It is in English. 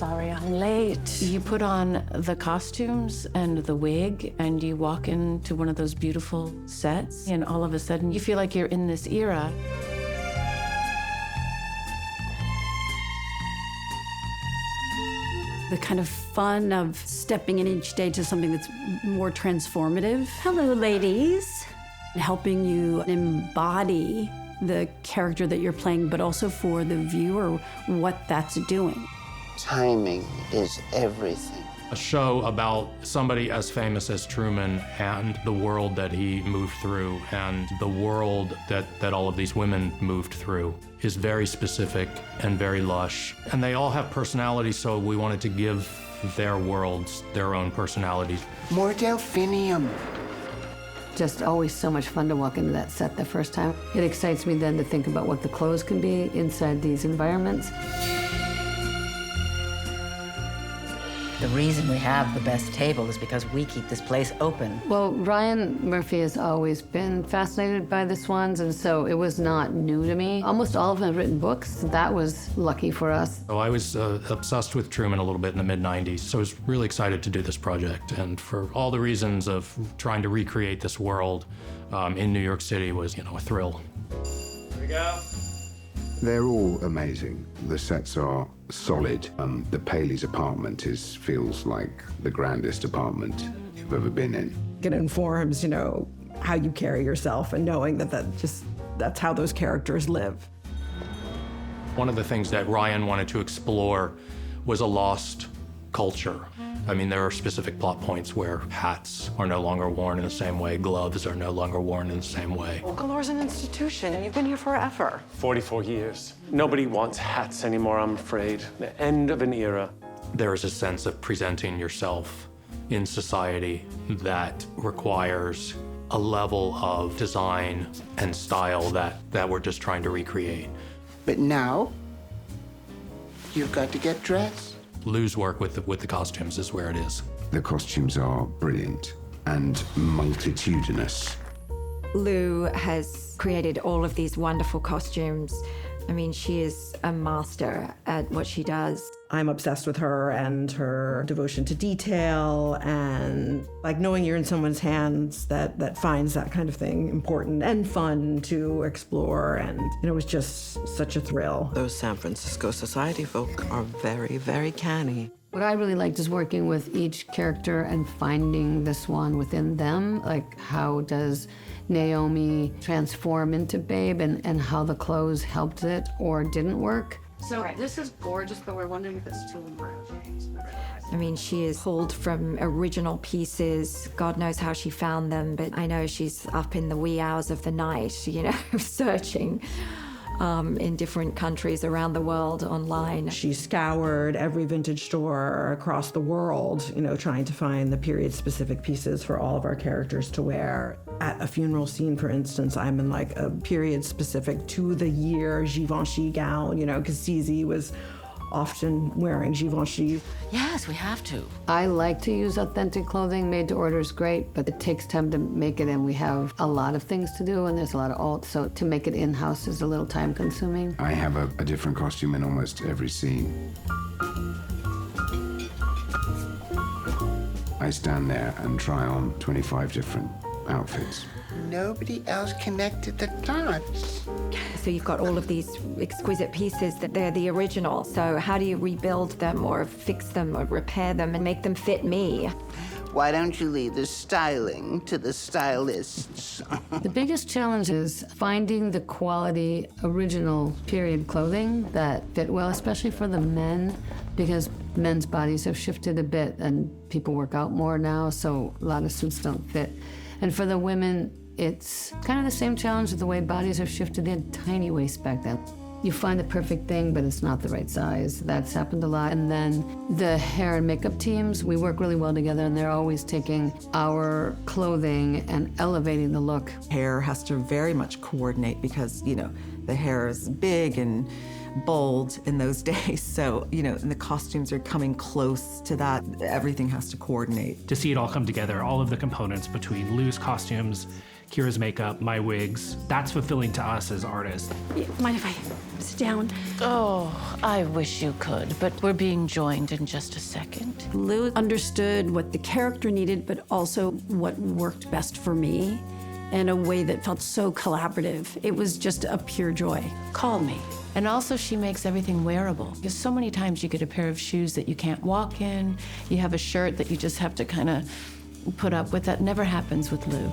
sorry I'm late. You put on the costumes and the wig, and you walk into one of those beautiful sets, and all of a sudden you feel like you're in this era. The kind of fun of stepping in each day to something that's more transformative. Hello, ladies. Helping you embody the character that you're playing, but also for the viewer, what that's doing. Timing is everything. A show about somebody as famous as Truman and the world that he moved through and the world that all of these women moved through is very specific and very lush. And they all have personalities, so we wanted to give their worlds their own personalities. More delphinium. Just always so much fun to walk into that set the first time. It excites me then to think about what the clothes can be inside these environments. The reason we have the best table is because we keep this place open. Well, Ryan Murphy has always been fascinated by the swans, and so it was not new to me. Almost all of them have written books. That was lucky for us. So I was obsessed with Truman a little bit in the mid-90s, so I was really excited to do this project. And for all the reasons of trying to recreate this world in New York City was, a thrill. Here we go. They're all amazing. The sets are solid. The Paley's apartment feels like the grandest apartment you've ever been in. It informs, how you carry yourself and knowing that's how those characters live. One of the things that Ryan wanted to explore was a lost culture. I mean, there are specific plot points where hats are no longer worn in the same way, gloves are no longer worn in the same way. Galore's an institution, and you've been here forever. 44 years. Nobody wants hats anymore, I'm afraid. The end of an era. There is a sense of presenting yourself in society that requires a level of design and style that we're just trying to recreate. But now, you've got to get dressed. Lou's work with the costumes is where it is. The costumes are brilliant and multitudinous. Lou has created all of these wonderful costumes. I mean, she is a master at what she does. I'm obsessed with her and her devotion to detail and knowing you're in someone's hands that finds that kind of thing important and fun to explore. And it was just such a thrill. Those San Francisco society folk are very, very canny. What I really liked is working with each character and finding the swan within them. How does Naomi transform into Babe and how the clothes helped it or didn't work. So this is gorgeous, but we're wondering if it's too brown. I mean, she is pulled from original pieces. God knows how she found them, but I know she's up in the wee hours of the night, searching in different countries around the world online. She scoured every vintage store across the world, trying to find the period-specific pieces for all of our characters to wear. At a funeral scene, for instance, I'm in a period-specific to the year Givenchy gown, because Zizi was often wearing Givenchy. Yes, we have to. I like to use authentic clothing. Made to order is great, but it takes time to make it, and we have a lot of things to do, and there's a lot of alt, so to make it in-house is a little time-consuming. I have a different costume in almost every scene. I stand there and try on 25 different outfits. Nobody else connected the dots. So you've got all of these exquisite pieces that they're the original. So how do you rebuild them or fix them or repair them and make them fit me? Why don't you leave the styling to the stylists? The biggest challenge is finding the quality original period clothing that fit well, especially for the men, because men's bodies have shifted a bit and people work out more now, so a lot of suits don't fit. And for the women, it's kind of the same challenge with the way bodies have shifted in tiny waist back then. You find the perfect thing, but it's not the right size. That's happened a lot. And then the hair and makeup teams, we work really well together, and they're always taking our clothing and elevating the look. Hair has to very much coordinate because, the hair is big and bold in those days. So, and the costumes are coming close to that. Everything has to coordinate. To see it all come together, all of the components between Lou's costumes, Kira's makeup, my wigs. That's fulfilling to us as artists. Mind if I sit down? Oh, I wish you could, but we're being joined in just a second. Lou understood what the character needed, but also what worked best for me in a way that felt so collaborative. It was just a pure joy. Call me. And also she makes everything wearable. Because so many times you get a pair of shoes that you can't walk in, you have a shirt that you just have to kind of put up with. That never happens with Lou.